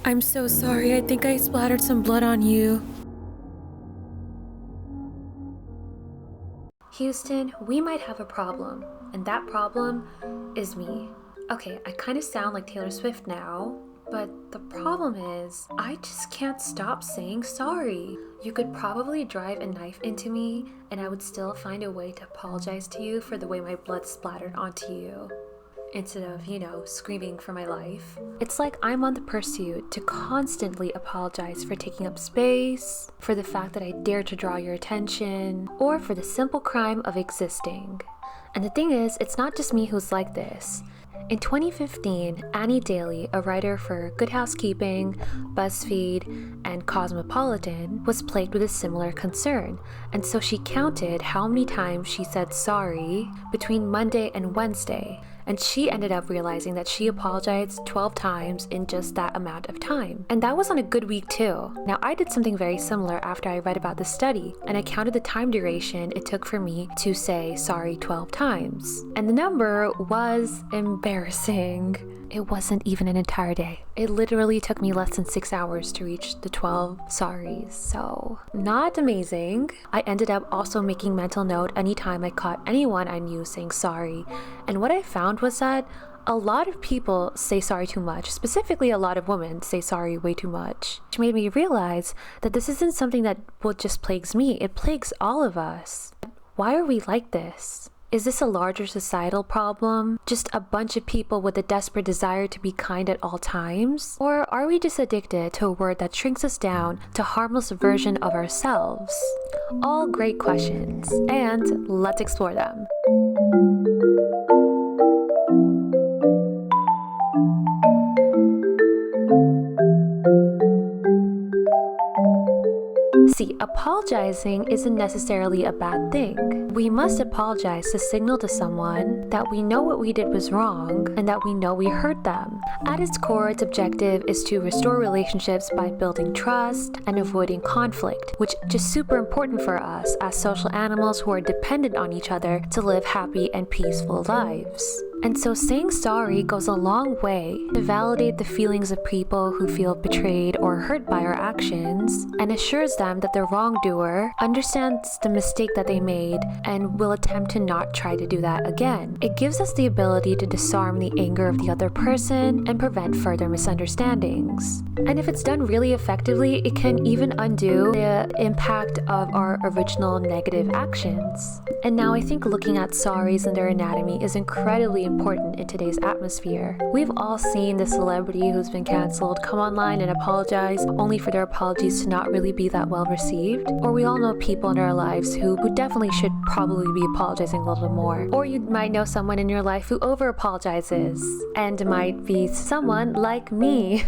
I'm so sorry. I think I splattered some blood on you. Houston, we might have a problem, and that problem is me. Okay, I kind of sound like Taylor Swift now, but the problem is, I just can't stop saying sorry. You could probably drive a knife into me, and I would still find a way to apologize to you for the way my blood splattered onto you, instead of, screaming for my life. It's like I'm on the pursuit to constantly apologize for taking up space, for the fact that I dared to draw your attention, or for the simple crime of existing. And the thing is, it's not just me who's like this. In 2015, Annie Daly, a writer for Good Housekeeping, BuzzFeed, and Cosmopolitan, was plagued with a similar concern, and so she counted how many times she said sorry between Monday and Wednesday, and she ended up realizing that she apologized 12 times in just that amount of time. And that was on a good week too. Now, I did something very similar after I read about this study, and I counted the time duration it took for me to say sorry 12 times. And the number was embarrassing. It wasn't even an entire day. It literally took me less than 6 hours to reach the 12 sorries, so not amazing. I ended up also making mental note anytime I caught anyone I knew saying sorry, and what I found was that a lot of people say sorry too much. Specifically, a lot of women say sorry way too much, which made me realize that this isn't something that just plagues me, it plagues all of us. Why are we like this? Is this a larger societal problem? Just a bunch of people with a desperate desire to be kind at all times? Or are we just addicted to a word that shrinks us down to a harmless version of ourselves? All great questions, and let's explore them. See, apologizing isn't necessarily a bad thing. We must apologize to signal to someone that we know what we did was wrong and that we know we hurt them. At its core, its objective is to restore relationships by building trust and avoiding conflict, which is just super important for us as social animals who are dependent on each other to live happy and peaceful lives. And so saying sorry goes a long way to validate the feelings of people who feel betrayed or hurt by our actions, and assures them that the wrongdoer understands the mistake that they made and will attempt to not try to do that again. It gives us the ability to disarm the anger of the other person and prevent further misunderstandings. And if it's done really effectively, it can even undo the impact of our original negative actions. And now I think looking at sorries and their anatomy is incredibly important in today's atmosphere. We've all seen the celebrity who's been cancelled come online and apologize only for their apologies to not really be that well received. Or we all know people in our lives who definitely should probably be apologizing a little more. Or you might know someone in your life who over-apologizes, and might be someone like me.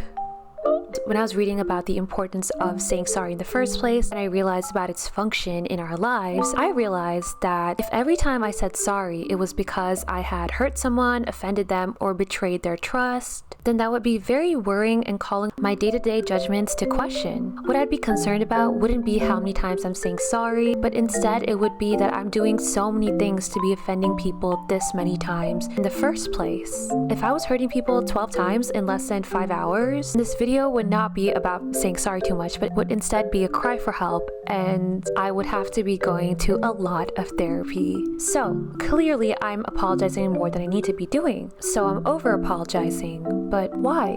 When I was reading about the importance of saying sorry in the first place, and I realized about its function in our lives, I realized that if every time I said sorry, it was because I had hurt someone, offended them, or betrayed their trust, then that would be very worrying and calling my day-to-day judgments to question. What I'd be concerned about wouldn't be how many times I'm saying sorry, but instead it would be that I'm doing so many things to be offending people this many times in the first place. If I was hurting people 12 times in less than 5 hours, this video would not be about saying sorry too much, but would instead be a cry for help, and I would have to be going to a lot of therapy. So clearly I'm apologizing more than I need to be doing, so I'm over-apologizing. But why?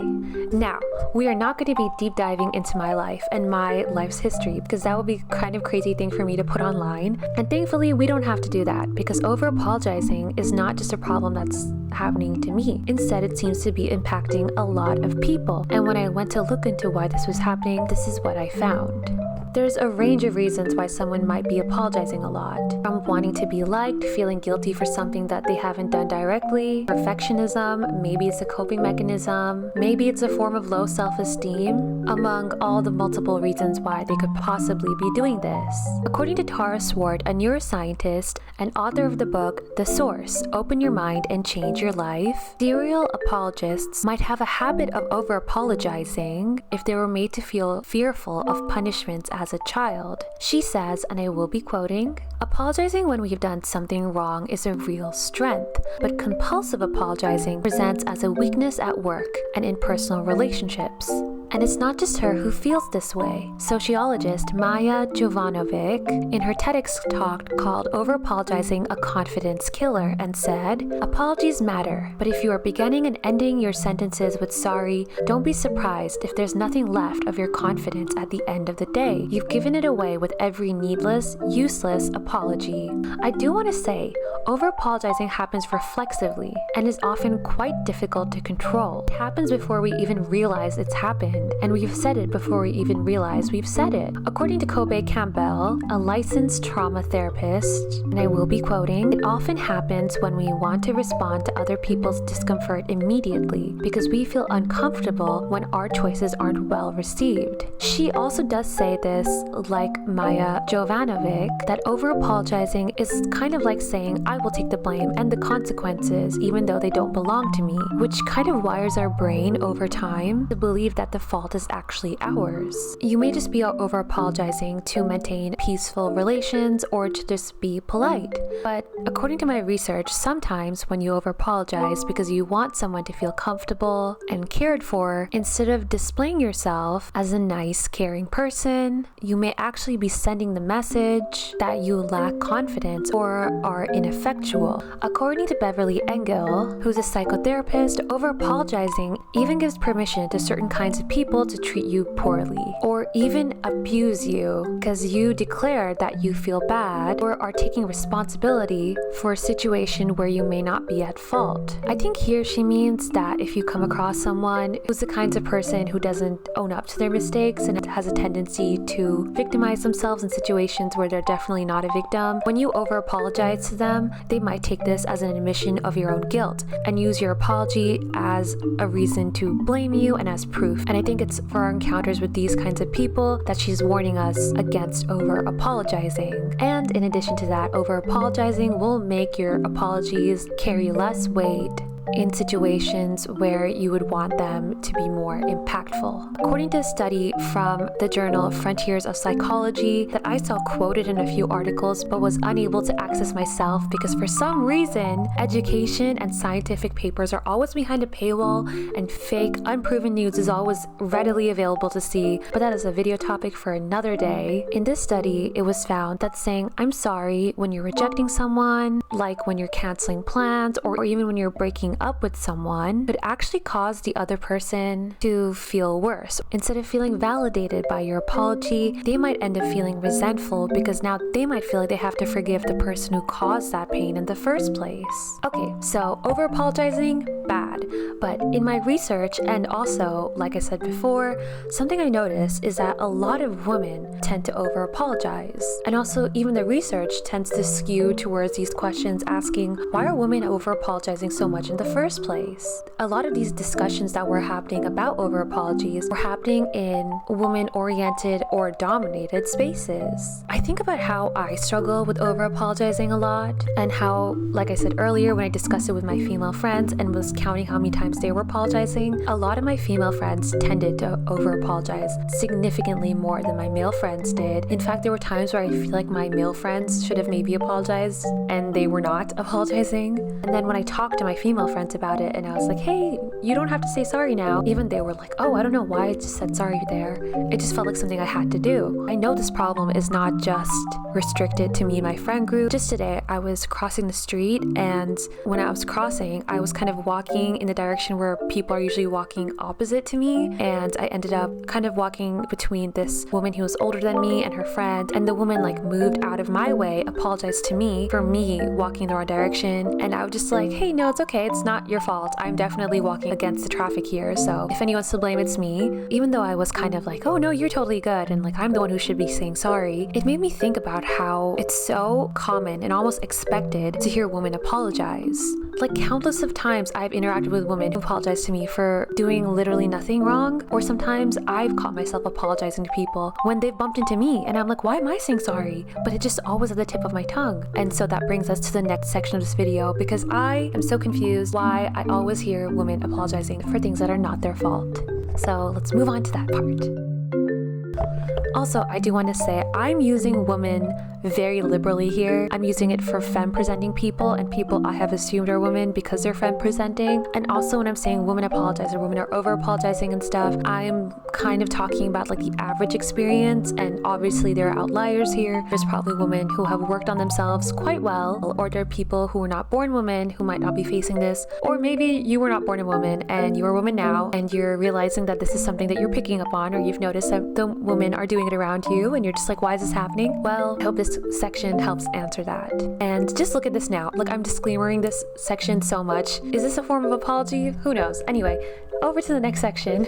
Now, we are not going to be deep diving into my life and my life's history, because that would be kind of crazy thing for me to put online, and thankfully we don't have to do that, because over-apologizing is not just a problem that's happening to me. Instead, it seems to be impacting a lot of people, and when I went to look into why this was happening, this is what I found. There's a range of reasons why someone might be apologizing a lot. From wanting to be liked, feeling guilty for something that they haven't done directly, perfectionism, maybe it's a coping mechanism, maybe it's a form of low self-esteem, among all the multiple reasons why they could possibly be doing this. According to Tara Swart, a neuroscientist and author of the book The Source, Open Your Mind and Change Your Life, serial apologists might have a habit of over-apologizing if they were made to feel fearful of punishments as a child. She says, and I will be quoting, "Apologizing when we've done something wrong is a real strength, but compulsive apologizing presents as a weakness at work and in personal relationships. And it's not just her who feels this way. Sociologist Maya Jovanovic, in her TEDx talk called Overapologizing, a Confidence Killer, and said, "Apologies matter, but if you are beginning and ending your sentences with sorry, don't be surprised if there's nothing left of your confidence at the end of the day. You've given it away with every needless, useless apology." I do want to say, over-apologizing happens reflexively and is often quite difficult to control. It happens before we even realize it's happened, and we've said it before we even realize we've said it. According to Kobe Campbell, a licensed trauma therapist, and I will be quoting, "It often happens when we want to respond to other people's discomfort immediately because we feel uncomfortable when our choices aren't well received." She also does say this, like Maya Jovanovic, that over-apologizing is kind of like saying, "I will take the blame and the consequences even though they don't belong to me," which kind of wires our brain over time to believe that the fault is actually ours. You may just be over-apologizing to maintain peaceful relations or to just be polite. But according to my research, sometimes when you over-apologize because you want someone to feel comfortable and cared for, instead of displaying yourself as a nice, caring person, you may actually be sending the message that you lack confidence or are ineffectual. According to Beverly Engel, who's a psychotherapist, over-apologizing even gives permission to certain kinds of people to treat you poorly or even abuse you because you declare that you feel bad or are taking responsibility for a situation where you may not be at fault. I think here she means that if you come across someone who's the kind of person who doesn't own up to their mistakes and has a tendency to victimize themselves in situations where they're definitely not a victim, when you over-apologize to them, they might take this as an admission of your own guilt and use your apology as a reason to blame you and as proof. And I think it's for our encounters with these kinds of people that she's warning us against over-apologizing. And in addition to that, over-apologizing will make your apologies carry less weight in situations where you would want them to be more impactful. According to a study from the journal Frontiers of Psychology that I saw quoted in a few articles but was unable to access myself because for some reason, education and scientific papers are always behind a paywall and fake, unproven news is always readily available to see, but that is a video topic for another day. In this study, it was found that saying "I'm sorry" when you're rejecting someone, like when you're canceling plans or even when you're breaking up with someone, could actually cause the other person to feel worse. Instead of feeling validated by your apology, they might end up feeling resentful because now they might feel like they have to forgive the person who caused that pain in the first place. Okay, so over-apologizing, bad. But in my research, and also, like I said before, something I noticed is that a lot of women tend to over-apologize. And also, even the research tends to skew towards these questions asking, why are women over-apologizing so much in the first place? A lot of these discussions that were happening about over-apologies were happening in woman-oriented or dominated spaces. I think about how I struggle with over-apologizing a lot, and how, like I said earlier, when I discussed it with my female friends and was counting how many times they were apologizing, a lot of my female friends tended to over-apologize significantly more than my male friends did. In fact, there were times where I feel like my male friends should have maybe apologized and they were not apologizing. And then when I talked to my female friends about it and I was like, hey, you don't have to say sorry now, even they were like, oh, I don't know why I just said sorry there. It just felt like something I had to do. I know this problem is not just restricted to me and my friend group. Just today, I was crossing the street, and when I was crossing, I was kind of walking in the direction where people are usually walking opposite to me, and I ended up kind of walking between this woman who was older than me and her friend, and the woman like moved out of my way, apologized to me for me walking in the wrong direction, and I was just like, hey, no, it's okay, it's not your fault. I'm definitely walking against the traffic here, so if anyone's to blame, it's me. Even though I was kind of like, oh no, you're totally good, and like I'm the one who should be saying sorry, it made me think about how it's so common and almost expected to hear women apologize. Like countless of times I've interacted with women who apologize to me for doing literally nothing wrong, or sometimes I've caught myself apologizing to people when they've bumped into me and I'm like, why am I saying sorry? But it's just always at the tip of my tongue. And so that brings us to the next section of this video, because I am so confused why I always hear women apologizing for things that are not their fault. So let's move on to that part. Also, I do want to say I'm using woman very liberally here. I'm using it for femme presenting people and people I have assumed are women because they're femme presenting. And also when I'm saying women apologize or women are over apologizing and stuff, I'm kind of talking about like the average experience, and obviously there are outliers here. There's probably women who have worked on themselves quite well, or there are people who were not born women who might not be facing this, or maybe you were not born a woman and you're a woman now and you're realizing that this is something that you're picking up on, or you've noticed that the women are doing it around you and you're just like, why is this happening? Well, I hope this section helps answer that. And just look at this now. Look, I'm disclaimering this section so much. Is this a form of apology? Who knows? Anyway, over to the next section.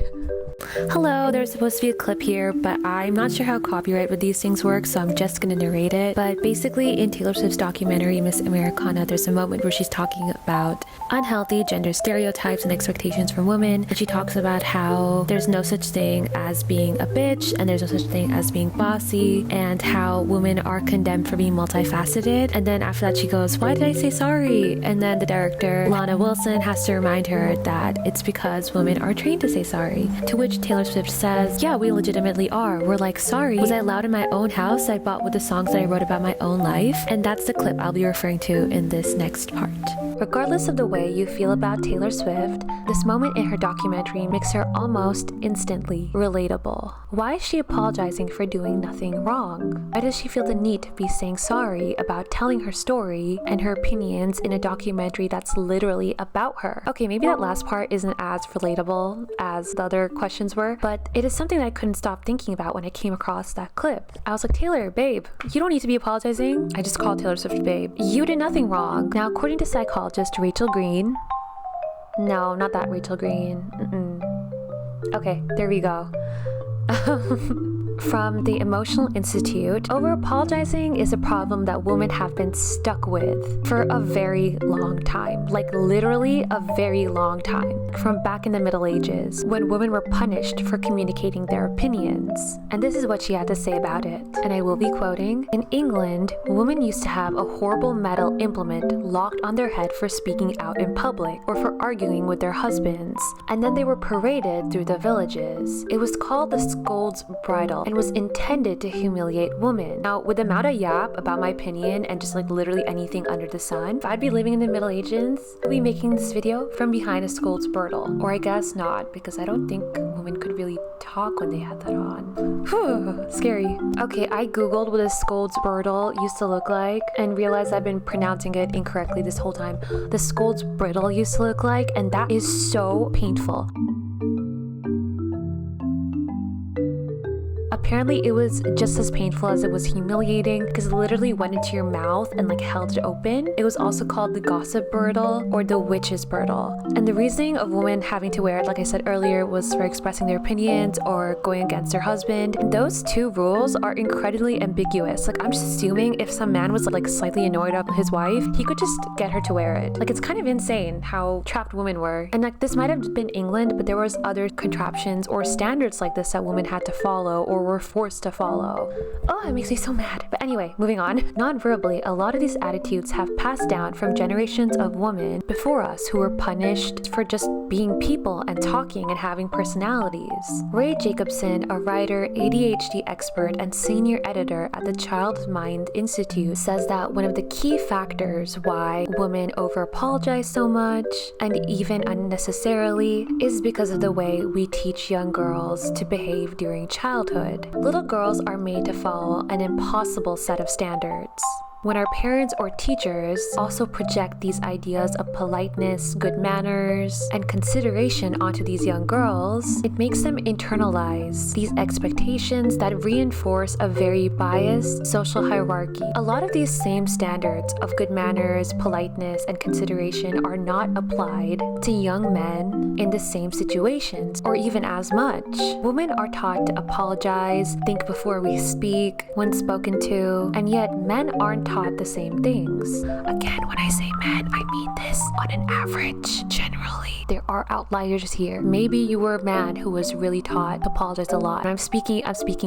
Hello, there's supposed to be a clip here, but I'm not sure how copyright with these things work, so I'm just gonna narrate it. But basically, in Taylor Swift's documentary, Miss Americana, there's a moment where she's talking about unhealthy gender stereotypes and expectations from women, and she talks about how there's no such thing as being a bitch, and there's no such thing as being bossy, and how women are condemned for being multifaceted. And then after that, she goes, why did I say sorry? And then the director, Lana Wilson, has to remind her that it's because women are trained to say sorry, to which Taylor Swift says, yeah, we legitimately are. We're like, sorry, was I loud in my own house I bought with the songs that I wrote about my own life? And that's the clip I'll be referring to in this next part. Regardless of the way you feel about Taylor Swift, this moment in her documentary makes her almost instantly relatable. Why is she apologizing for doing nothing wrong? Why does she feel the need to be saying sorry about telling her story and her opinions in a documentary that's literally about her? Okay, maybe that last part isn't as relatable as the other questions were, but it is something that I couldn't stop thinking about when I came across that clip. I was like, Taylor, babe, you don't need to be apologizing. I just called Taylor Swift babe. You did nothing wrong. Now, according to psychologist Rachel Green, no, not that Rachel Green. Okay, there we go. From the Emotional Institute, overapologizing is a problem that women have been stuck with for a very long time. Like literally a very long time. From back in the Middle Ages, when women were punished for communicating their opinions. And this is what she had to say about it. And I will be quoting, in England, women used to have a horrible metal implement locked on their head for speaking out in public or for arguing with their husbands. And then they were paraded through the villages. It was called the scold's bridle and was intended to humiliate women. Now, with the amount of yap about my opinion and just like literally anything under the sun, if I'd be living in the Middle Ages, I'd be making this video from behind a scold's bridle. Or I guess not, because I don't think women could really talk when they had that on. Whew, scary. Okay, I googled what a scold's bridle used to look like and realized I've been pronouncing it incorrectly this whole time. The scold's bridle used to look like, and that is so painful. Apparently it was just as painful as it was humiliating because it literally went into your mouth and like held it open. It was also called the gossip bridle or the witch's bridle. And the reasoning of women having to wear it, like I said earlier, was for expressing their opinions or going against their husband. And those two rules are incredibly ambiguous. Like I'm just assuming if some man was like slightly annoyed at his wife, he could just get her to wear it. Like it's kind of insane how trapped women were. And like this might have been England, but there was other contraptions or standards like this that women had to follow or were forced to follow. Oh, it makes me so mad. But anyway, moving on. Non-verbally, a lot of these attitudes have passed down from generations of women before us who were punished for just being people and talking and having personalities. Ray Jacobson, a writer, ADHD expert, and senior editor at the Child Mind Institute, says that one of the key factors why women over-apologize so much, and even unnecessarily, is because of the way we teach young girls to behave during childhood. Little girls are made to follow an impossible set of standards. When our parents or teachers also project these ideas of politeness, good manners, and consideration onto these young girls, it makes them internalize these expectations that reinforce a very biased social hierarchy. A lot of these same standards of good manners, politeness, and consideration are not applied to young men in the same situations, or even as much. Women are taught to apologize, think before we speak, when spoken to, and yet men aren't taught the same things. Again, when I say men, I mean this on an average. Generally, there are outliers here. Maybe you were a man who was really taught to apologize a lot. And I'm speaking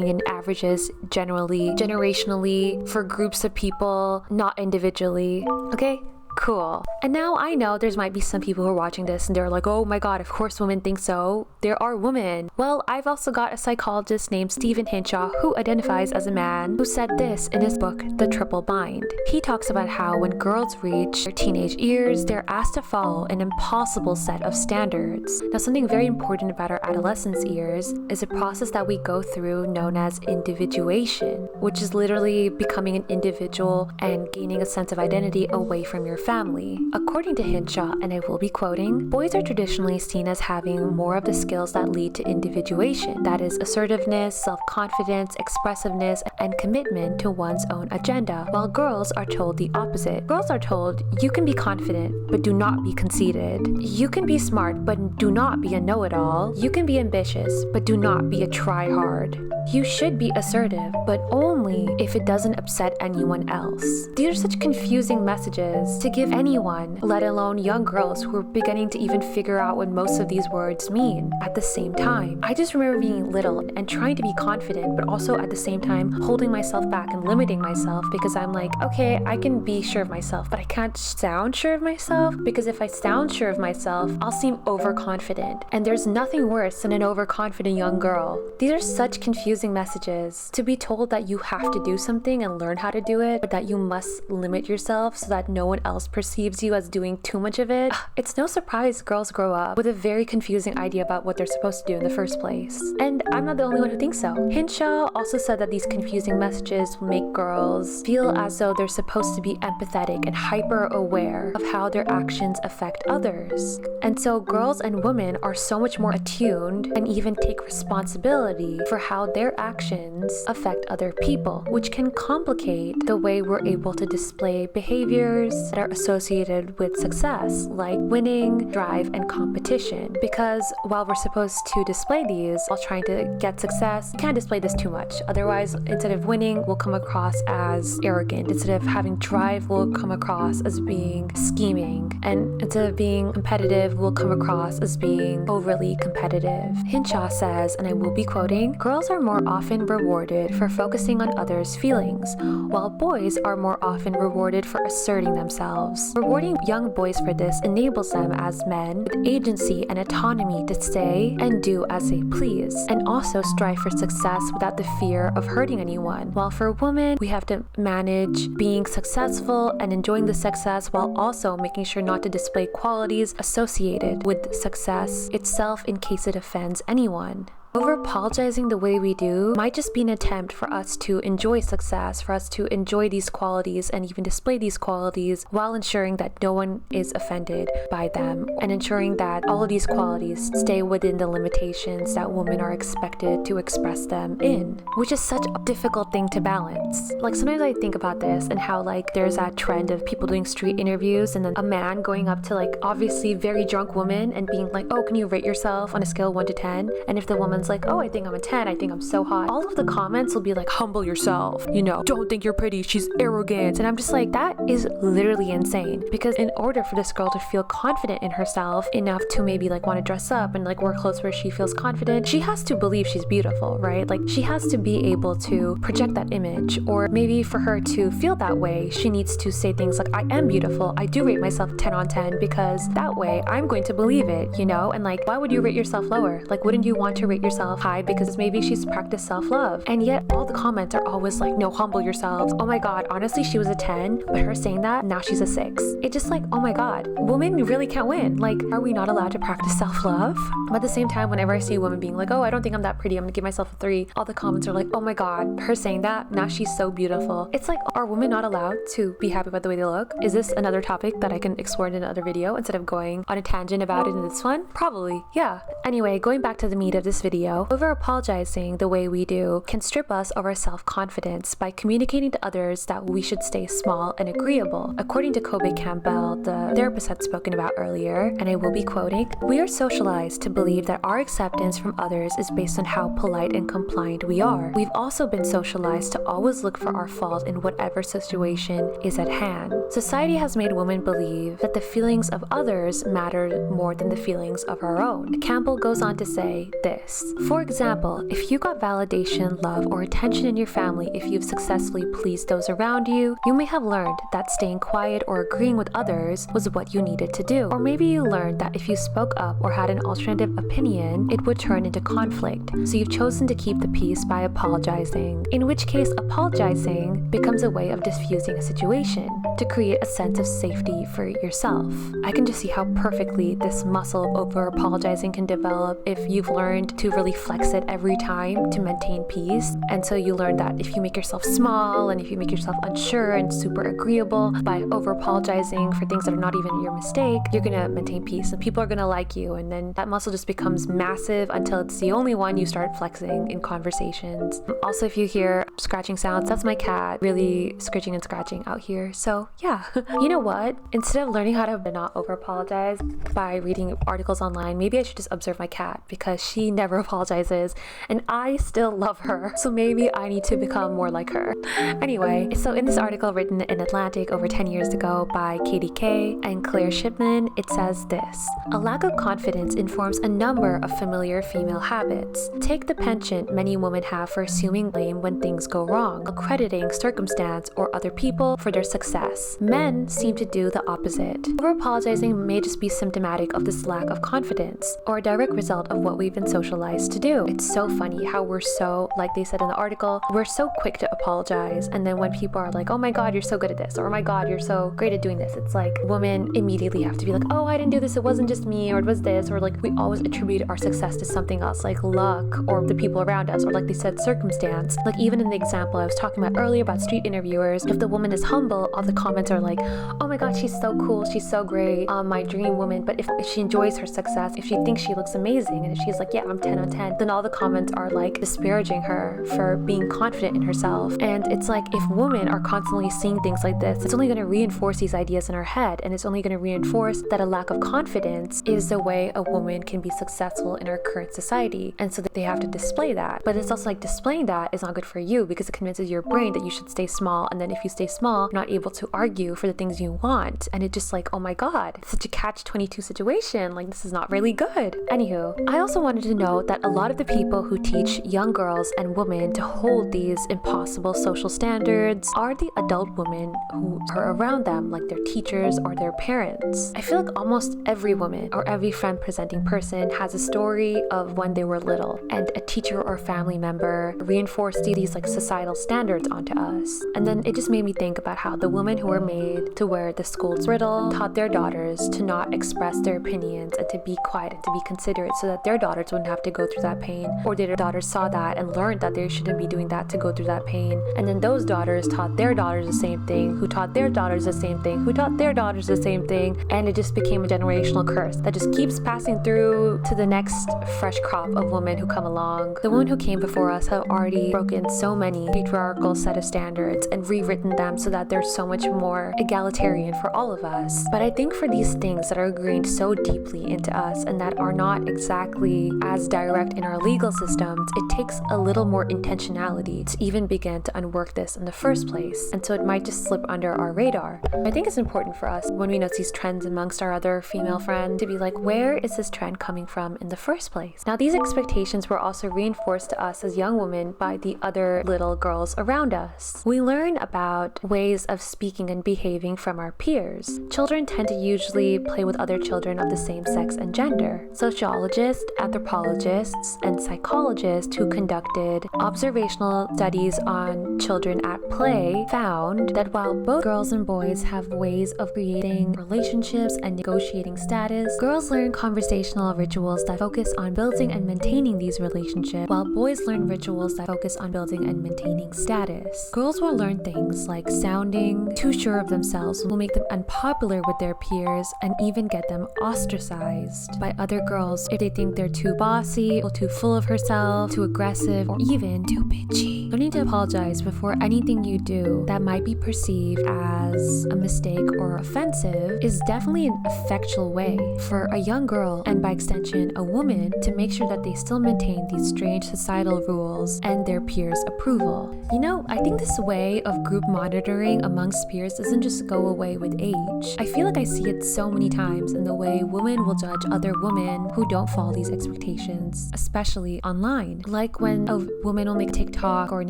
in averages, generally, generationally, for groups of people, not individually. Okay? Cool. And now I know there's might be some people who are watching this and they're like, oh my god, of course women think so. There are women. Well, I've also got a psychologist named Stephen Hinshaw who identifies as a man who said this in his book, The Triple Bind. He talks about how when girls reach their teenage years, they're asked to follow an impossible set of standards. Now, something very important about our adolescence years is a process that we go through known as individuation, which is literally becoming an individual and gaining a sense of identity away from your family. According to Hinshaw, and I will be quoting, boys are traditionally seen as having more of the skills that lead to individuation, that is assertiveness, self-confidence, expressiveness, and commitment to one's own agenda, while girls are told the opposite. Girls are told, you can be confident, but do not be conceited. You can be smart, but do not be a know-it-all. You can be ambitious, but do not be a try-hard. You should be assertive, but only if it doesn't upset anyone else. These are such confusing messages to give anyone, let alone young girls who are beginning to even figure out what most of these words mean at the same time. I just remember being little and trying to be confident, but also at the same time holding myself back and limiting myself because I'm like, okay, I can be sure of myself, but I can't sound sure of myself because if I sound sure of myself, I'll seem overconfident. And there's nothing worse than an overconfident young girl. These are such confusing messages. To be told that you have to do something and learn how to do it, but that you must limit yourself so that no one else perceives you as doing too much of it. It's no surprise girls grow up with a very confusing idea about what they're supposed to do in the first place. And I'm not the only one who thinks so. Hinshaw also said that these confusing messages will make girls feel as though they're supposed to be empathetic and hyper aware of how their actions affect others. And so girls and women are so much more attuned and even take responsibility for how their actions affect other people, which can complicate the way we're able to display behaviors that are associated with success, like winning, drive, and competition. Because while we're supposed to display these while trying to get success, you can't display this too much. Otherwise, instead of winning, we'll come across as arrogant. Instead of having drive, we'll come across as being scheming. And instead of being competitive, we'll come across as being overly competitive. Hinshaw says, and I will be quoting, girls are more often rewarded for focusing on others' feelings, while boys are more often rewarded for asserting themselves. Rewarding young boys for this enables them as men with agency and autonomy to say and do as they please, and also strive for success without the fear of hurting anyone. While for women, we have to manage being successful and enjoying the success while also making sure not to display qualities associated with success itself in case it offends anyone. Overapologizing the way we do might just be an attempt for us to enjoy success, for us to enjoy these qualities and even display these qualities while ensuring that no one is offended by them and ensuring that all of these qualities stay within the limitations that women are expected to express them in, which is such a difficult thing to balance. Like sometimes I think about this and how like there's that trend of people doing street interviews and then a man going up to like obviously very drunk woman and being like, oh, can you rate yourself on a scale of 1 to 10? And if the woman's like, oh, I think I'm a 10, I think I'm so hot, all of the comments will be like, humble yourself, you know, don't think you're pretty, she's arrogant. And I'm just like, that is literally insane, because in order for this girl to feel confident in herself enough to maybe like want to dress up and like wear clothes where she feels confident, she has to believe she's beautiful, right? Like she has to be able to project that image, or maybe for her to feel that way, she needs to say things like, I am beautiful, I do rate myself 10 on 10 because that way I'm going to believe it, you know? And like, why would you rate yourself lower? Like, wouldn't you want to rate yourself high because maybe she's practiced self-love? And yet all the comments are always like, no, humble yourselves. Oh my god, honestly, she was a 10, but her saying that, now she's a 6. It's just like, oh my god, women really can't win. Like, are we not allowed to practice self-love? But at the same time, whenever I see a woman being like, oh, I don't think I'm that pretty, I'm gonna give myself a 3, all the comments are like, oh my god, her saying that, now she's so beautiful. It's like, are women not allowed to be happy about the way they look? Is this another topic that I can explore in another video instead of going on a tangent about it in this one? Probably, yeah. Anyway, going back to the meat of this video, overapologizing the way we do can strip us of our self-confidence by communicating to others that we should stay small and agreeable. According to Kobe Campbell, the therapist had spoken about earlier, and I will be quoting, we are socialized to believe that our acceptance from others is based on how polite and compliant we are. We've also been socialized to always look for our fault in whatever situation is at hand. Society has made women believe that the feelings of others matter more than the feelings of our own. Campbell goes on to say this, For example, if you got validation, love, or attention in your family if you've successfully pleased those around you, you may have learned that staying quiet or agreeing with others was what you needed to do. Or maybe you learned that if you spoke up or had an alternative opinion, it would turn into conflict. So you've chosen to keep the peace by apologizing. In which case, apologizing becomes a way of diffusing a situation to create a sense of safety for yourself. I can just see how perfectly this muscle of over-apologizing can develop if you've learned to really flex it every time to maintain peace. And so you learn that if you make yourself small and if you make yourself unsure and super agreeable by over-apologizing for things that are not even your mistake, you're gonna maintain peace and people are gonna like you, and then that muscle just becomes massive until it's the only one you start flexing in conversations. Also, if you hear scratching sounds, that's my cat really scratching and scratching out here. So yeah, you know what? Instead of learning how to not over-apologize by reading articles online, maybe I should just observe my cat because she never apologizes and I still love her. So maybe I need to become more like her. Anyway, so in this article written in Atlantic over 10 years ago by Katie Kay and Claire Shipman, it says this: a lack of confidence informs a number of familiar female habits. Take the penchant many women have for assuming blame when things go wrong, accrediting circumstance or other people for their success. Men seem to do the opposite. Over-apologizing may just be symptomatic of this lack of confidence or a direct result of what we've been socialized to do. It's so funny how we're so, like they said in the article, we're so quick to apologize, and then when people are like, oh my god, you're so good at this, or oh my god, you're so great at doing this, it's like women immediately have to be like, oh, I didn't do this, it wasn't just me, or it was this, or like we always attribute our success to something else, like luck or the people around us, or like they said, circumstance. Like even in the example I was talking about earlier about street interviewers, if the woman is humble, all the comments are like, oh my god, she's so cool, she's so great, my dream woman. But if she enjoys her success, if she thinks she looks amazing, and if she's like, yeah, I'm 10 on 10, then all the comments are like disparaging her for being confident in herself. And it's like, if women are constantly seeing things like this, it's only going to reinforce these ideas in our head, and it's only going to reinforce that a lack of confidence is the way a woman can be successful in our current society, and so that they have to display that. But it's also like displaying that is not good for you because it convinces your brain that you should stay small, and then if you stay small, you're not able to argue for the things you want, and it just like, oh my god, it's such a catch-22 situation, like this is not really good. Anywho, I also wanted to note that a lot of the people who teach young girls and women to hold these impossible social standards are the adult women who are around them, like their teachers or their parents. I feel like almost every woman or every friend presenting person has a story of when they were little and a teacher or family member reinforced these like societal standards onto us. And then it just made me think about how the women who were made to wear the school's riddle taught their daughters to not express their opinions and to be quiet and to be considerate so that their daughters wouldn't have to go through that pain, or their daughters saw that and learned that they shouldn't be doing that to go through that pain. And then those daughters taught their daughters the same thing, who taught their daughters the same thing, who taught their daughters the same thing, and it just became a generational curse that just keeps passing through to the next fresh crop of women who come along. The women who came before us have already broken so many patriarchal set of standards and rewritten them so that they're so much more egalitarian for all of us. But I think for these things that are ingrained so deeply into us and that are not exactly as direct in our legal systems, it takes a little more intentionality to even begin to unwork this in the first place. And so it might just slip under our radar. I think it's important for us when we notice these trends amongst our other female friends to be like, where is this trend coming from in the first place? Now, these expectations were also reinforced to us as young women by the other little girls around us. We learn about ways of speaking and behaving from our peers. Children tend to usually play with other children of the same sex and gender. Sociologists, anthropologists, and psychologists who conducted observational studies on children at play found that while both girls and boys have ways of creating relationships and negotiating status, girls learn conversational rituals that focus on building and maintaining these relationships, while boys learn rituals that focus on building and maintaining status. Girls will learn things like sounding too sure of themselves will make them unpopular with their peers and even get them ostracized by other girls if they think they're too bossy or too full of herself, too aggressive, or even too bitchy. Learning to apologize before anything you do that might be perceived as a mistake or offensive is definitely an effectual way for a young girl, and by extension a woman, to make sure that they still maintain these strange societal rules and their peers' approval. You know, I think this way of group monitoring amongst peers doesn't just go away with age. I feel like I see it so many times in the way women will judge other women who don't follow these expectations, especially online. Like when a woman will make a TikTok or an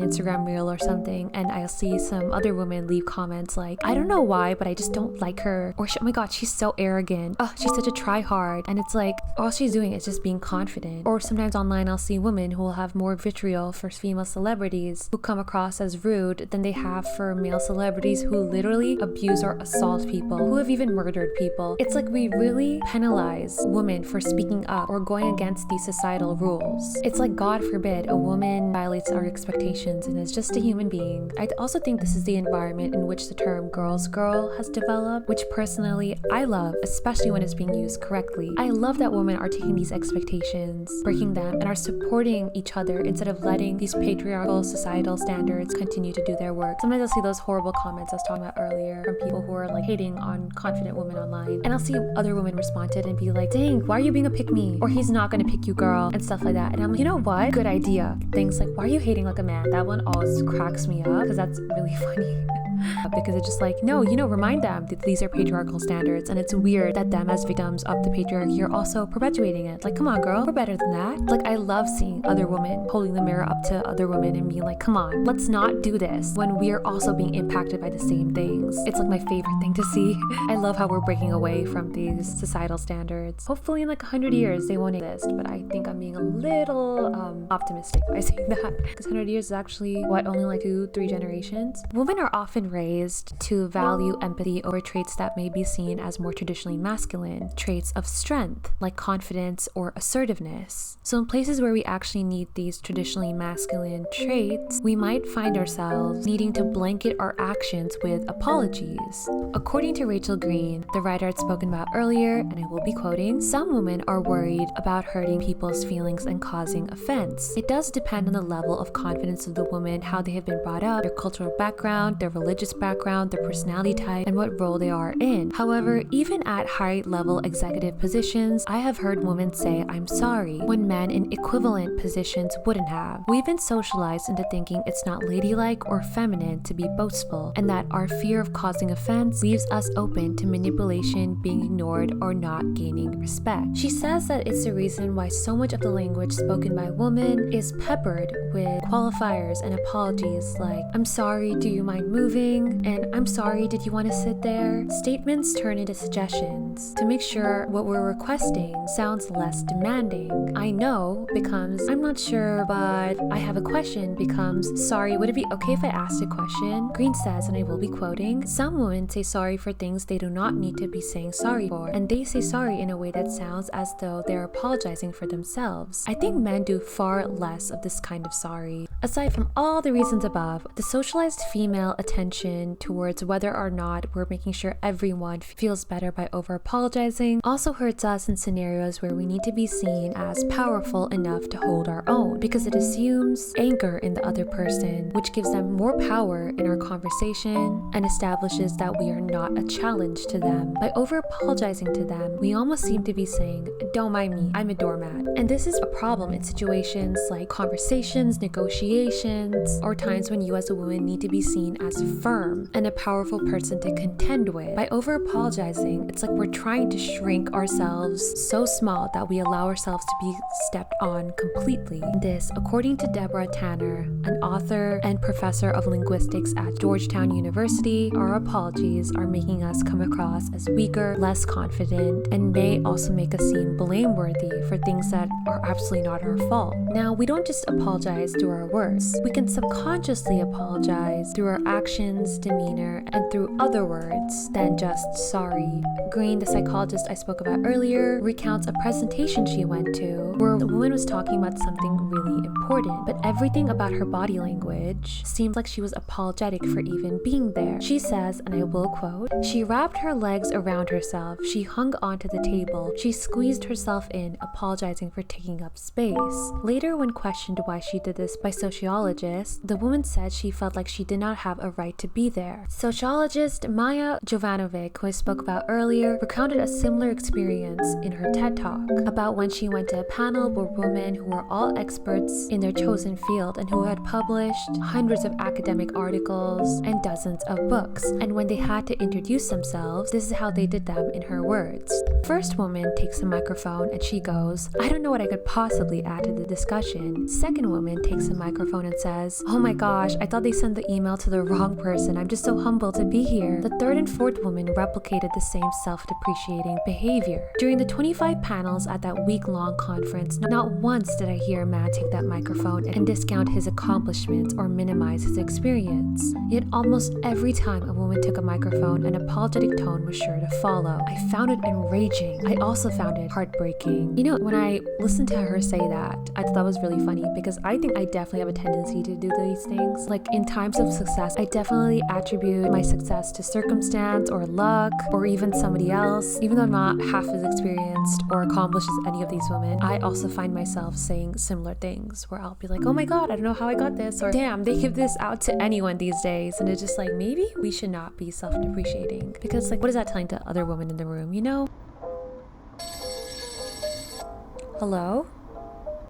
Instagram reel or something, and I'll see some other women leave comments like, I don't know why, but I just don't like her. Or, oh my god, she's so arrogant. Oh, she's such a try-hard. And it's like, all she's doing is just being confident. Or sometimes online I'll see women who will have more vitriol for female celebrities who come across as rude than they have for male celebrities who literally abuse or assault people, who have even murdered people. It's like we really penalize women for speaking up or going against these societal rules. It's like, God forbid, a woman violates our expectations and is just a human being. I also think this is the environment in which the term girl's girl has developed, which personally I love, especially when it's being used correctly. I love that women are taking these expectations, breaking them, and are supporting each other instead of letting these patriarchal societal standards continue to do their work. Sometimes I'll see those horrible comments I was talking about earlier from people who are like hating on confident women online, and I'll see other women respond to it and be like, dang, why are you being a pick-me? Or he's not gonna pick you, girl, and stuff like that. And I'm like, you know what? Good idea. Things like, why are you hating like a man? That one always cracks me up because that's really funny. Because it's just like, no, remind them that these are patriarchal standards, and it's weird that them as victims of the patriarchy are also perpetuating it. Like, come on, girl, we're better than that. Like, I love seeing other women holding the mirror up to other women and being like, come on, let's not do this when we're also being impacted by the same things. It's like my favorite thing to see. I love how we're breaking away from these societal standards. Hopefully in like 100 years they won't exist, but I think I'm being a little optimistic by saying that, because 100 years is actually only like 2-3 generations. Women are often raised to value empathy over traits that may be seen as more traditionally masculine, traits of strength like confidence or assertiveness. So in places where we actually need these traditionally masculine traits, we might find ourselves needing to blanket our actions with apologies. According to Rachel Green, the writer I'd spoken about earlier, and I will be quoting, some women are worried about hurting people's feelings and causing offense. It does depend on the level of confidence of the woman, how they have been brought up, their cultural background, their religious background, their personality type, and what role they are in. However, even at high-level executive positions, I have heard women say, I'm sorry, when men in equivalent positions wouldn't have. We've been socialized into thinking it's not ladylike or feminine to be boastful, and that our fear of causing offense leaves us open to manipulation, being ignored, or not gaining respect. She says that it's the reason why so much of the language spoken by women is peppered with qualifiers and apologies like, I'm sorry, do you mind moving? And I'm sorry, did you want to sit there? Statements turn into suggestions to make sure what we're requesting sounds less demanding. I know becomes, I'm not sure, but I have a question becomes, sorry, would it be okay if I asked a question? Green says, and I will be quoting, some women say sorry for things they do not need to be saying sorry for, and they say sorry in a way that sounds as though they're apologizing for themselves. I think men do far less of this kind of sorry. Aside from all the reasons above, the socialized female attention towards whether or not we're making sure everyone feels better by over-apologizing also hurts us in scenarios where we need to be seen as powerful enough to hold our own, because it assumes anger in the other person, which gives them more power in our conversation and establishes that we are not a challenge to them. By over-apologizing to them, we almost seem to be saying, don't mind me, I'm a doormat. And this is a problem in situations like conversations, negotiations, or times when you as a woman need to be seen as firm and a powerful person to contend with. By over-apologizing, it's like we're trying to shrink ourselves so small that we allow ourselves to be stepped on completely. This, according to Deborah Tanner, an author and professor of linguistics at Georgetown University, our apologies are making us come across as weaker, less confident, and may also make us seem blameworthy for things that are absolutely not our fault. Now, we don't just apologize through our words. We can subconsciously apologize through our actions actions, demeanor, and through other words than just sorry. Green, the psychologist I spoke about earlier, recounts a presentation she went to where the woman was talking about something really important, but everything about her body language seemed like she was apologetic for even being there. She says, and I will quote, "She wrapped her legs around herself, she hung onto the table, she squeezed herself in, apologizing for taking up space." Later, when questioned why she did this by sociologists, the woman said she felt like she did not have a right to be there. Sociologist Maya Jovanovic, who I spoke about earlier, recounted a similar experience in her TED Talk about when she went to a panel where women who were all experts in their chosen field and who had published hundreds of academic articles and dozens of books. And when they had to introduce themselves, this is how they did them in her words. First woman takes the microphone and she goes, "I don't know what I could possibly add to the discussion." Second woman takes the microphone and says, "Oh my gosh, I thought they sent the email to the wrong person. I'm just so humbled to be here." The third and fourth woman replicated the same self-depreciating behavior. During the 25 panels at that week-long conference, not once did I hear a man take that microphone and discount his accomplishments or minimize his experience. Yet almost every time a woman took a microphone, an apologetic tone was sure to follow. I found it enraging. I also found it heartbreaking. You know, when I listened to her say that, I thought that was really funny because I think I definitely have a tendency to do these things. Like in times of success, I definitely attribute my success to circumstance or luck or even somebody else. Even though I'm not half as experienced or accomplished as any of these women, I also find myself saying similar things where I'll be like, "Oh my god, I don't know how I got this," or "Damn, they give this out to anyone these days." And it's just like, maybe we should not be self-depreciating because like, what is that telling to other women in the room, you know? Hello?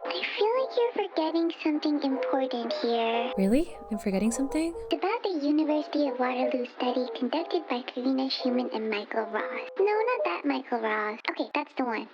I feel like you're forgetting something important here. Really? I'm forgetting something? It's about the University of Waterloo study conducted by Karina Schumann and Michael Ross. No, not that Michael Ross. Okay, that's the one.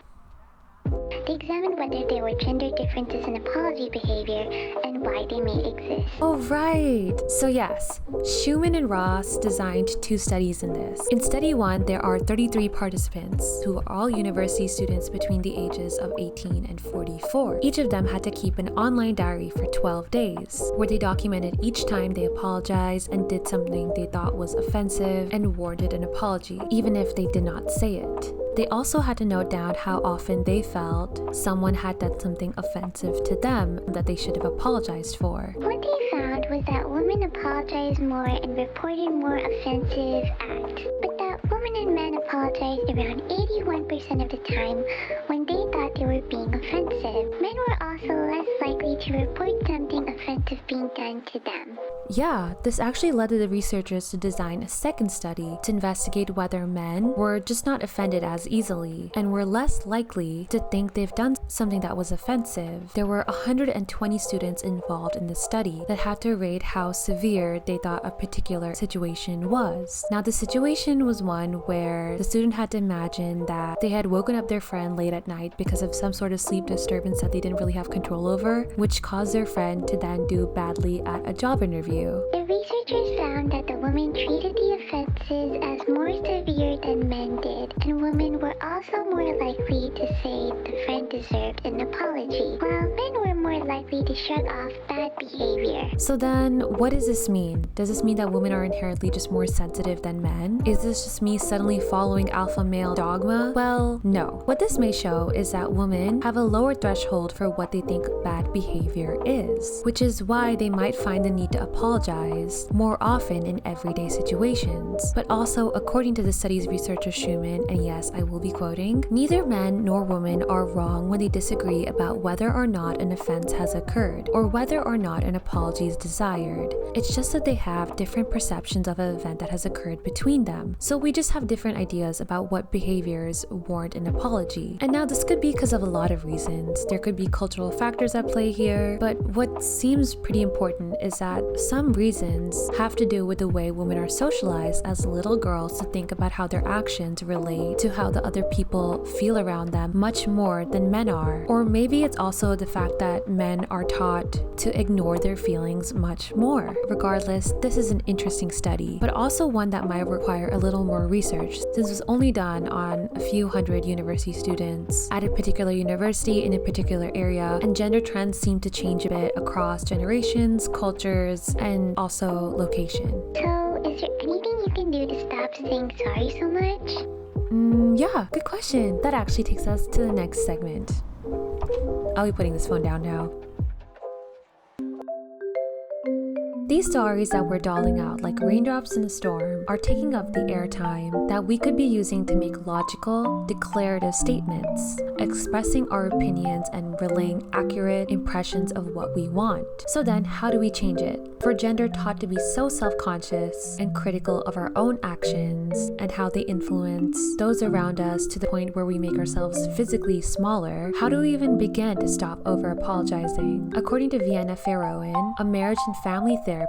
They examined whether there were gender differences in apology behavior and why they may exist. Oh, right. So yes, Schumann and Ross designed two studies in this. In study 1, there are 33 participants who are all university students between the ages of 18 and 44. Each of them had to keep an online diary for 12 days, where they documented each time they apologized and did something they thought was offensive and warranted an apology, even if they did not say it. They also had to note down how often they felt someone had done something offensive to them that they should have apologized for. What they found was that women apologized more and reported more offensive acts, but that women and men apologized around 81% of the time when they thought they were being offensive. Men were also less likely to report something offensive being done to them. Yeah, this actually led the researchers to design a second study to investigate whether men were just not offended as easily and were less likely to think they've done something that was offensive. There were 120 students involved in the study that had to rate how severe they thought a particular situation was. Now, the situation was one where the student had to imagine that they had woken up their friend late at night because of some sort of sleep disturbance that they didn't really have control over, which caused their friend to then do badly at a job interview. The researchers found that the women treated the offenses as more severe than men did, and women were also more likely to say the friend deserved an apology, while men were more likely to shrug off bad behavior. So then, what does this mean? Does this mean that women are inherently just more sensitive than men? Is this just me suddenly following alpha male dogma? Well, no. What this may show is that women have a lower threshold for what they think bad behavior is, which is why they might find the need to apologize more often in everyday situations. But also, according to the study's researcher Schumann, and yes, I will be quoting, neither men nor women are wrong when they disagree about whether or not an offense has occurred or whether or not an apology is desired. It's just that they have different perceptions of an event that has occurred between them. So we just have different ideas about what behaviors warrant an apology. And now this could be because of a lot of reasons. There could be cultural factors at play here, but what seems pretty important is that some reasons have to do with the way women are socialized as little girls to think about how their actions relate to how the other people feel around them much more than men are. Or maybe it's also the fact that men are taught to ignore their feelings much more. Regardless, this is an interesting study, but also one that might require a little more research since it was only done on a few hundred university students at a particular university in a particular area, and gender trends seem to change a bit across generations, cultures, and also location. So, is there anything you can do to stop saying sorry so much? Yeah, good question. That actually takes us to the next segment. I'll be putting this phone down now. These stories that we're doling out like raindrops in a storm are taking up the airtime that we could be using to make logical, declarative statements, expressing our opinions and relaying accurate impressions of what we want. So then, how do we change it? For gender taught to be so self-conscious and critical of our own actions and how they influence those around us to the point where we make ourselves physically smaller, how do we even begin to stop over-apologizing? According to Vienna Farrowen, a marriage and family therapist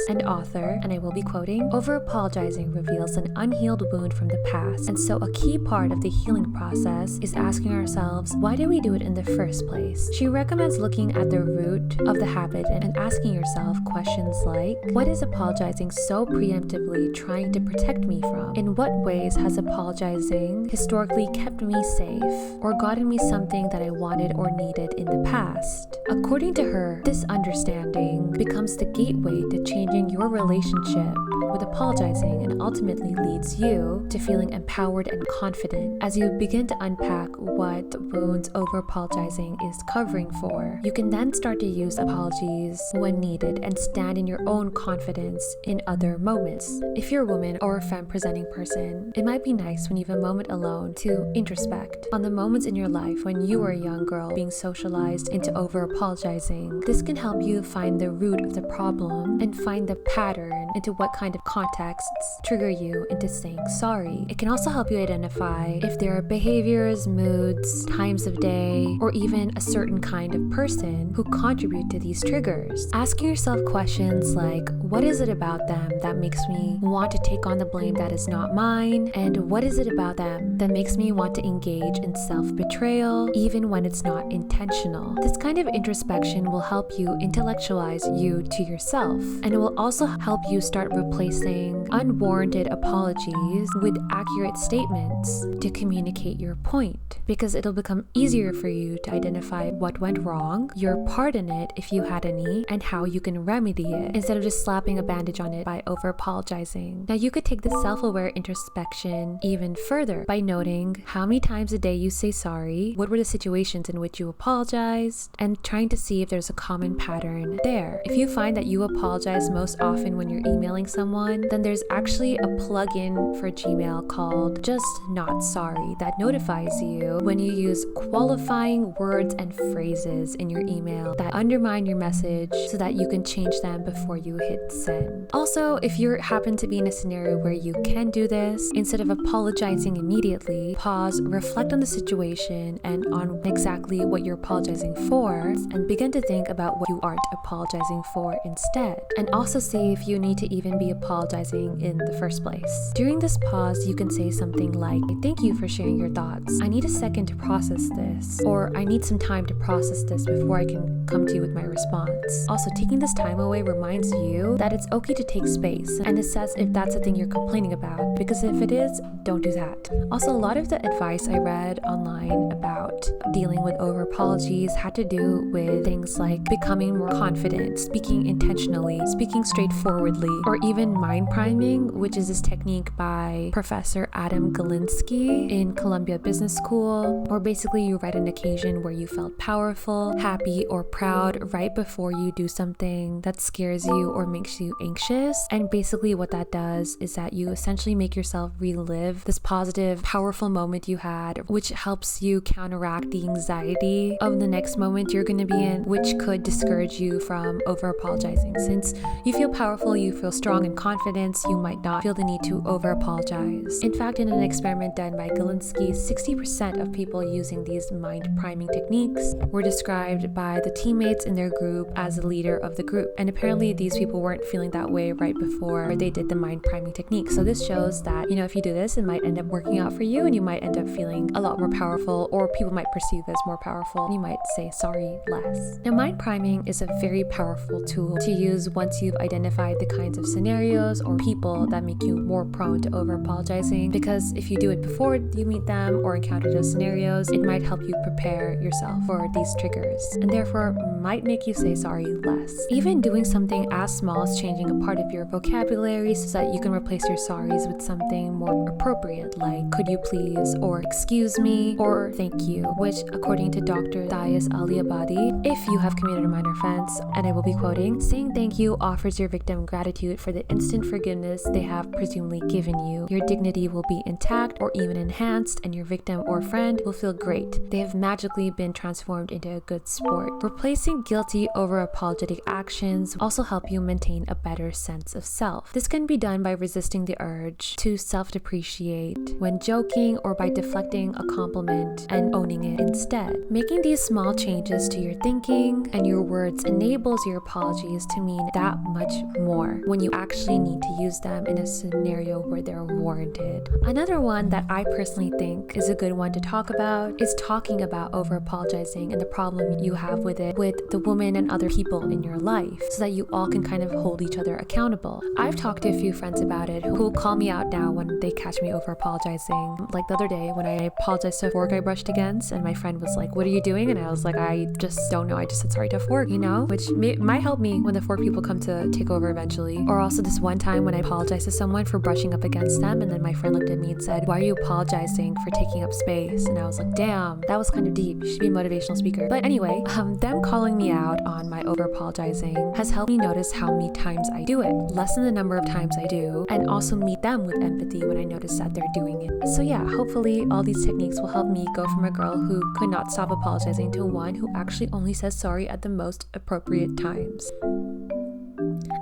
and author, and I will be quoting, over-apologizing reveals an unhealed wound from the past, and so a key part of the healing process is asking ourselves, why did we do it in the first place? She recommends looking at the root of the habit and asking yourself questions like, what is apologizing so preemptively trying to protect me from? In what ways has apologizing historically kept me safe or gotten me something that I wanted or needed in the past? According to her, this understanding becomes the gateway to changing your relationship with apologizing and ultimately leads you to feeling empowered and confident. As you begin to unpack what wounds over-apologizing is covering for, you can then start to use apologies when needed and stand in your own confidence in other moments. If you're a woman or a femme-presenting person, it might be nice when you have a moment alone to introspect on the moments in your life when you were a young girl being socialized into over-apologizing. This can help you find the root of the problem and find the pattern into what kind of contexts trigger you into saying sorry. It can also help you identify if there are behaviors, moods, times of day, or even a certain kind of person who contribute to these triggers. Asking yourself questions like, what is it about them that makes me want to take on the blame that is not mine? And what is it about them that makes me want to engage in self-betrayal even when it's not intentional? This kind of introspection will help you intellectualize you to yourself, and it will also help you start replacing unwarranted apologies with accurate statements to communicate your point, because it'll become easier for you to identify what went wrong, your part in it if you had any, and how you can remedy it instead of just slapping a bandage on it by over-apologizing. Now, you could take this self-aware introspection even further by noting how many times a day you say sorry, what were the situations in which you apologized, and trying to see if there's a common pattern there. If you find that you apologize most often when you're emailing someone, then there's actually a plugin for Gmail called Just Not Sorry that notifies you when you use qualifying words and phrases in your email that undermine your message so that you can change them before you hit send. Also, if you happen to be in a scenario where you can do this, instead of apologizing immediately, pause, reflect on the situation and on exactly what you're apologizing for, and begin to think about what you aren't apologizing for instead. And also see if you need to even be apologizing in the first place. During this pause, you can say something like, thank you for sharing your thoughts. I need a second to process this, or I need some time to process this before I can come to you with my response. Also, taking this time away reminds you that it's okay to take space, and assess if that's the thing you're complaining about, because if it is, don't do that. Also, a lot of the advice I read online about dealing with over-apologies had to do with things like becoming more confident, speaking intentionally, speaking straightforwardly, or even mind priming, which is this technique by Professor Adam Galinsky in Columbia Business School, or basically you write an occasion where you felt powerful, happy, or proud right before you do something that scares you or makes you anxious. And basically what that does is that you essentially make yourself relive this positive, powerful moment you had, which helps you counteract the anxiety of the next moment you're going to be in, which could discourage you from over-apologizing. Since you feel powerful, you feel strong and confident, you might not feel the need to over-apologize. In fact, in an experiment done by Galinsky, 60% of people using these mind priming techniques were described by the teammates in their group as the leader of the group. And apparently these people weren't feeling that way right before they did the mind priming technique. So this shows that, if you do this, it might end up working out for you, and you might end up feeling a lot more powerful, or people might perceive perceive as more powerful, you might say sorry less. Now, mind priming is a very powerful tool to use once you've identified the kinds of scenarios or people that make you more prone to over-apologizing, because if you do it before you meet them or encounter those scenarios, it might help you prepare yourself for these triggers, and therefore might make you say sorry less. Even doing something as small as changing a part of your vocabulary so that you can replace your sorries with something more appropriate, like could you please, or excuse me, or thank you, which according to Dr. Dias Ali-Abadi, if you have committed a minor offense, and I will be quoting, saying thank you offers your victim gratitude for the instant forgiveness they have presumably given you. Your dignity will be intact or even enhanced, and your victim or friend will feel great. They have magically been transformed into a good sport. Replacing guilty over apologetic actions also help you maintain a better sense of self. This can be done by resisting the urge to self-depreciate when joking, or by deflecting a compliment and owning it instead. Making these small changes to your thinking and your words enables your apologies to mean that much more when you actually need to use them in a scenario where they're warranted. Another one that I personally think is a good one to talk about is talking about over-apologizing and the problem you have with it with the woman and other people in your life, so that you all can kind of hold each other accountable. I've talked to a few friends about it who will call me out now when they catch me over-apologizing. Like the other day when I apologized to a fork I brushed against, and my friend was like, "What are you doing?" And I was like, "I just don't know. I just said sorry to a fork," which might help me when the fork people come to take over eventually. Or also this one time when I apologized to someone for brushing up against them, and then my friend looked at me and said, "Why are you apologizing for taking up space?" And I was like, damn, that was kind of deep. You should be a motivational speaker. But anyway, them calling me out on my over-apologizing has helped me notice how many times I do it, lessen the number of times I do, and also meet them with empathy when I notice that they're doing it. So yeah, hopefully all these techniques will help me go from a girl who could not stop apologizing to one who actually only says sorry at the most appropriate times.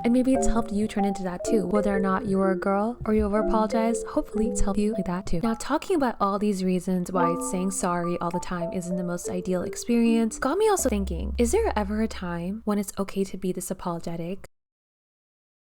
And maybe it's helped you turn into that too. Whether or not you were a girl or you over-apologize, hopefully it's helped you like that too. Now, talking about all these reasons why saying sorry all the time isn't the most ideal experience got me also thinking, is there ever a time when it's okay to be this apologetic?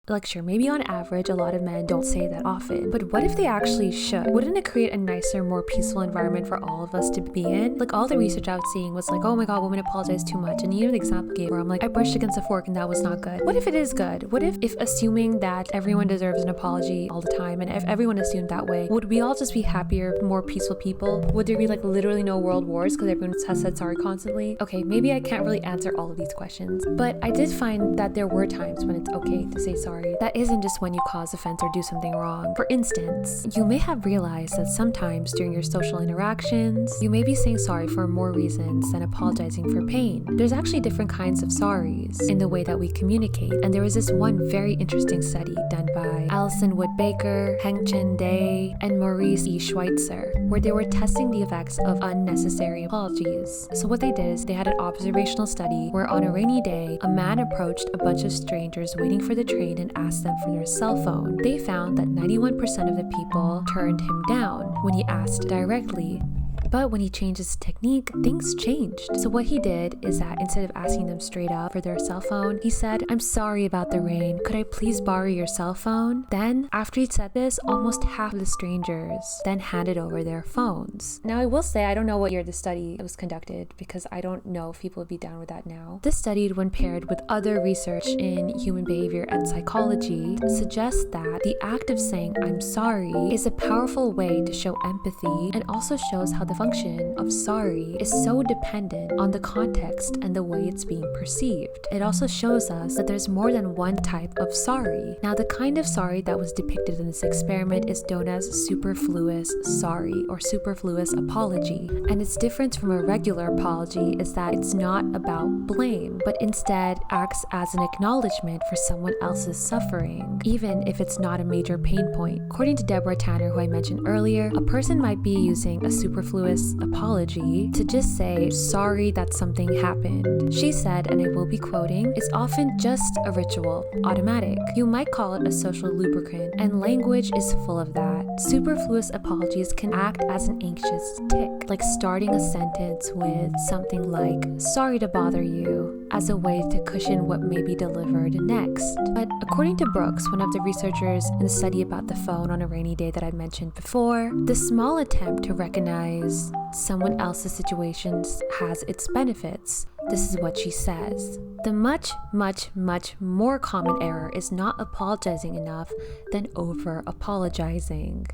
Like, sure, maybe on average, a lot of men don't say that often, but what if they actually should? Wouldn't it create a nicer, more peaceful environment for all of us to be in? Like, all the research I was seeing was like, oh my god, women apologize too much. And even the example I gave where I'm like, I brushed against a fork and that was not good. What if it is good? What if assuming that everyone deserves an apology all the time, and if everyone assumed that way, would we all just be happier, more peaceful people? Would there be like literally no world wars because everyone has said sorry constantly? Okay, maybe I can't really answer all of these questions, but I did find that there were times when it's okay to say sorry. That isn't just when you cause offense or do something wrong. For instance, you may have realized that sometimes during your social interactions, you may be saying sorry for more reasons than apologizing for pain. There's actually different kinds of sorries in the way that we communicate, and there was this one very interesting study done by Alison Wood Baker, Heng Chen Day, and Maurice E. Schweitzer, where they were testing the effects of unnecessary apologies. So what they did is they had an observational study where on a rainy day, a man approached a bunch of strangers waiting for the train and asked them for their cell phone. They found that 91% of the people turned him down when he asked directly. But when he changed his technique, things changed. So what he did is that instead of asking them straight up for their cell phone, he said, "I'm sorry about the rain. Could I please borrow your cell phone?" Then, after he said this, almost half of the strangers then handed over their phones. Now, I will say I don't know what year the study was conducted because I don't know if people would be down with that now. This study, when paired with other research in human behavior and psychology, suggests that the act of saying "I'm sorry" is a powerful way to show empathy, and also shows how the function of sorry is so dependent on the context and the way it's being perceived. It also shows us that there's more than one type of sorry. Now, the kind of sorry that was depicted in this experiment is known as superfluous sorry or superfluous apology. And its difference from a regular apology is that it's not about blame, but instead acts as an acknowledgement for someone else's suffering, even if it's not a major pain point. According to Deborah Tanner, who I mentioned earlier, a person might be using a superfluous apology to just say, "Sorry that something happened." She said, and I will be quoting, "It's often just a ritual, automatic. You might call it a social lubricant, and language is full of that. Superfluous apologies can act as an anxious tick, like starting a sentence with something like, 'Sorry to bother you,' as a way to cushion what may be delivered next." But according to Brooks, one of the researchers in the study about the phone on a rainy day that I mentioned before, the small attempt to recognize negatives. Someone else's situations has its benefits. This is what she says. The much, much, much more common error is not apologizing enough than over-apologizing.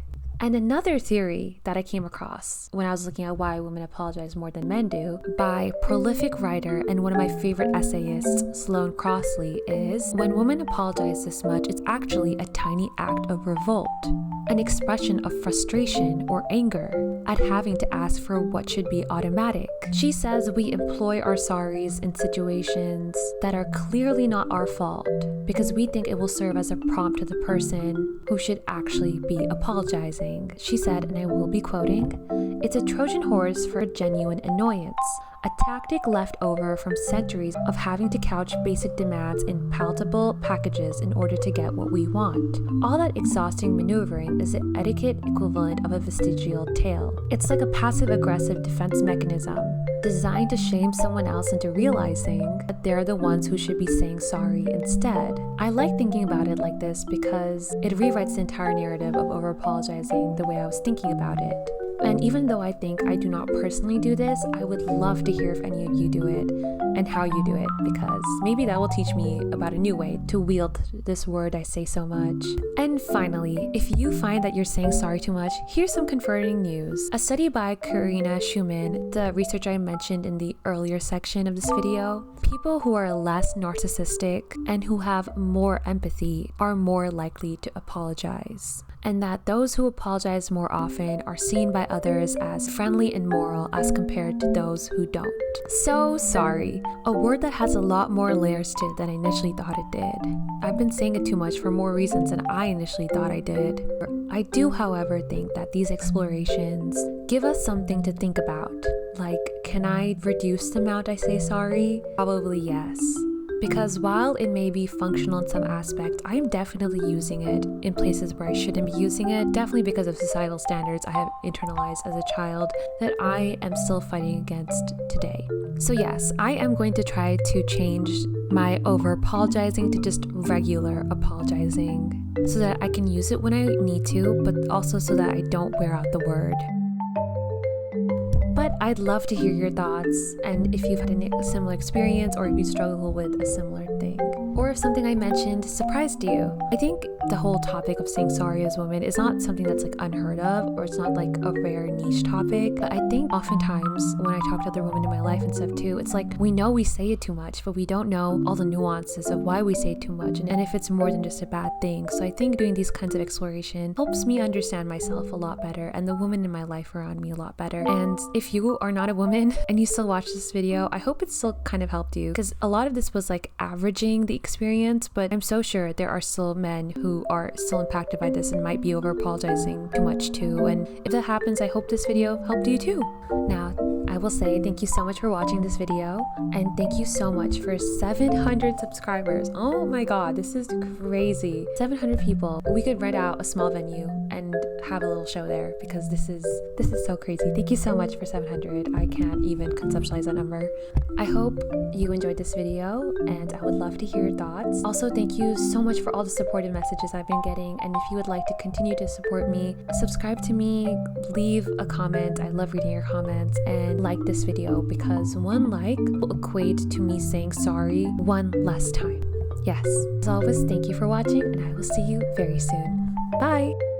And another theory that I came across when I was looking at why women apologize more than men do by prolific writer and one of my favorite essayists, Sloane Crossley, is when women apologize this much, it's actually a tiny act of revolt, an expression of frustration or anger at having to ask for what should be automatic. She says we employ our sorries in situations that are clearly not our fault because we think it will serve as a prompt to the person who should actually be apologizing. She said, and I will be quoting, "It's a Trojan horse for genuine annoyance, a tactic left over from centuries of having to couch basic demands in palatable packages in order to get what we want. All that exhausting maneuvering is the etiquette equivalent of a vestigial tale. It's like a passive-aggressive defense mechanism designed to shame someone else into realizing that they're the ones who should be saying sorry instead." I like thinking about it like this because it rewrites the entire narrative of over-apologizing the way I was thinking about it. And even though I think I do not personally do this, I would love to hear if any of you do it and how you do it, because maybe that will teach me about a new way to wield this word I say so much. And finally, if you find that you're saying sorry too much, here's some comforting news. A study by Karina Schumann, the researcher I mentioned in the earlier section of this video, people who are less narcissistic and who have more empathy are more likely to apologize. And that those who apologize more often are seen by others as friendly and moral as compared to those who don't. So sorry, a word that has a lot more layers to it than I initially thought it did. I've been saying it too much for more reasons than I initially thought I did. I do, however, think that these explorations give us something to think about. Like, can I reduce the amount I say sorry? Probably yes. Because while it may be functional in some aspects, I am definitely using it in places where I shouldn't be using it, definitely because of societal standards I have internalized as a child that I am still fighting against today. So yes, I am going to try to change my over-apologizing to just regular apologizing so that I can use it when I need to, but also so that I don't wear out the word. But I'd love to hear your thoughts, and if you've had a similar experience or if you struggle with a similar thing, or if something I mentioned surprised you. I think the whole topic of saying sorry as women is not something that's like unheard of, or it's not like a rare niche topic, but I think oftentimes when I talk to other women in my life and stuff too, it's like we know we say it too much, but we don't know all the nuances of why we say it too much and if it's more than just a bad thing. So I think doing these kinds of exploration helps me understand myself a lot better and the women in my life around me a lot better. And if you are not a woman and you still watch this video, I hope it still kind of helped you, because a lot of this was like averaging the experience, but I'm so sure there are still men who are still impacted by this and might be over apologizing too much too. And if that happens, I hope this video helped you too. Now, I will say thank you so much for watching this video, and thank you so much for 700 subscribers. Oh my god, this is crazy. 700 people. We could rent out a small venue and have a little show there, because this is so crazy. Thank you so much for 700. I can't even conceptualize that number. I hope you enjoyed this video, and I would love to hear your thoughts. Also, thank you so much for all the supportive messages I've been getting, and if you would like to continue to support me, subscribe to me, leave a comment. I love reading your comments, and like this video, because one like will equate to me saying sorry one less time. Yes. As always, thank you for watching, and I will see you very soon. Bye!